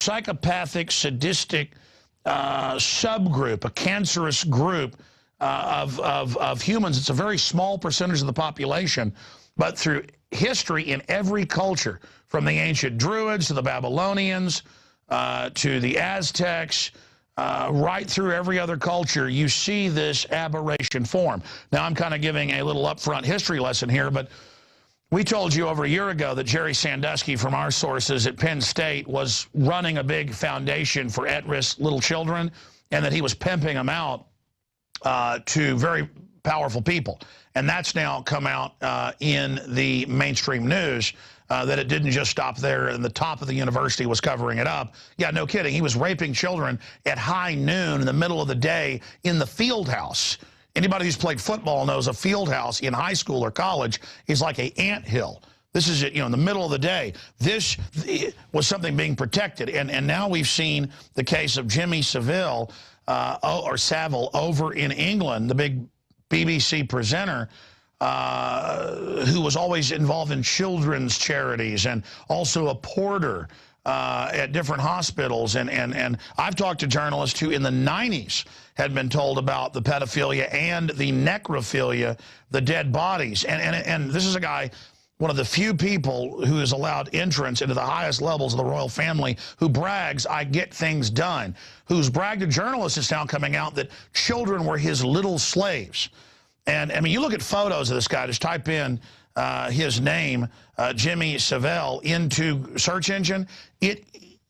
psychopathic, sadistic subgroup, a cancerous group of humans. It's a very small percentage of the population, but through history in every culture, from the ancient Druids to the Babylonians to the Aztecs, right through every other culture, you see this aberration form. Now, I'm kind of giving a little upfront history lesson here, but we told you over a year ago that Jerry Sandusky from our sources at Penn State was running a big foundation for at-risk little children, and that he was pimping them out to very powerful people. And that's now come out in the mainstream news, that it didn't just stop there and the top of the university was covering it up. Yeah, no kidding. He was raping children at high noon in the middle of the day in the field house. Anybody who's played football knows a field house in high school or college is like an anthill. This is, in the middle of the day. This was something being protected. And now we've seen the case of Jimmy Savile, or Savile, over in England, the big BBC presenter, who was always involved in children's charities and also a porter at different hospitals. And I've talked to journalists who in the 90s had been told about the pedophilia and the necrophilia, the dead bodies. And this is a guy, one of the few people who is allowed entrance into the highest levels of the royal family, who brags, I get things done, who's bragged to journalists. It's now coming out that children were his little slaves. And, I mean, you look at photos of this guy, just type in his name, Jimmy Savile, into search engine.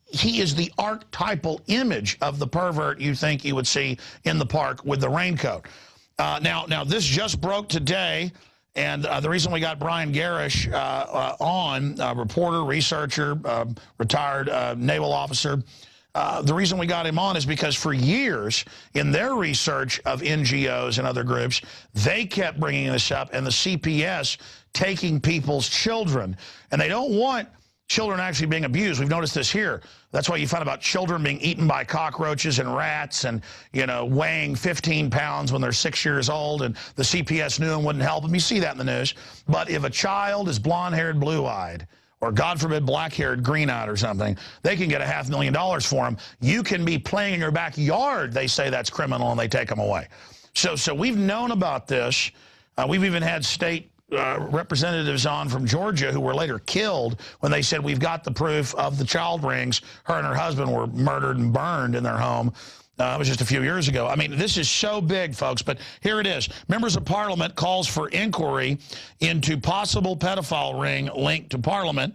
He is the archetypal image of the pervert you think you would see in the park with the raincoat. Now, this just broke today, and the reason we got Brian Garish on, reporter, researcher, retired naval officer, the reason we got him on is because for years, in their research of NGOs and other groups, they kept bringing this up, and the CPS taking people's children. And they don't want children actually being abused. We've noticed this here. That's why you find about children being eaten by cockroaches and rats and, weighing 15 pounds when they're 6 years old, and the CPS knew and wouldn't help them. You see that in the news. But if a child is blonde-haired, blue-eyed, or God forbid black-haired, green-eyed or something, they can get $500,000 for them. You can be playing in your backyard. They say that's criminal, and they take them away. So we've known about this. We've even had state representatives on from Georgia who were later killed when they said, we've got the proof of the child rings. Her and her husband were murdered and burned in their home. It was just a few years ago. I mean, this is so big, folks, but here it is. Members of Parliament calls for inquiry into possible pedophile ring linked to Parliament.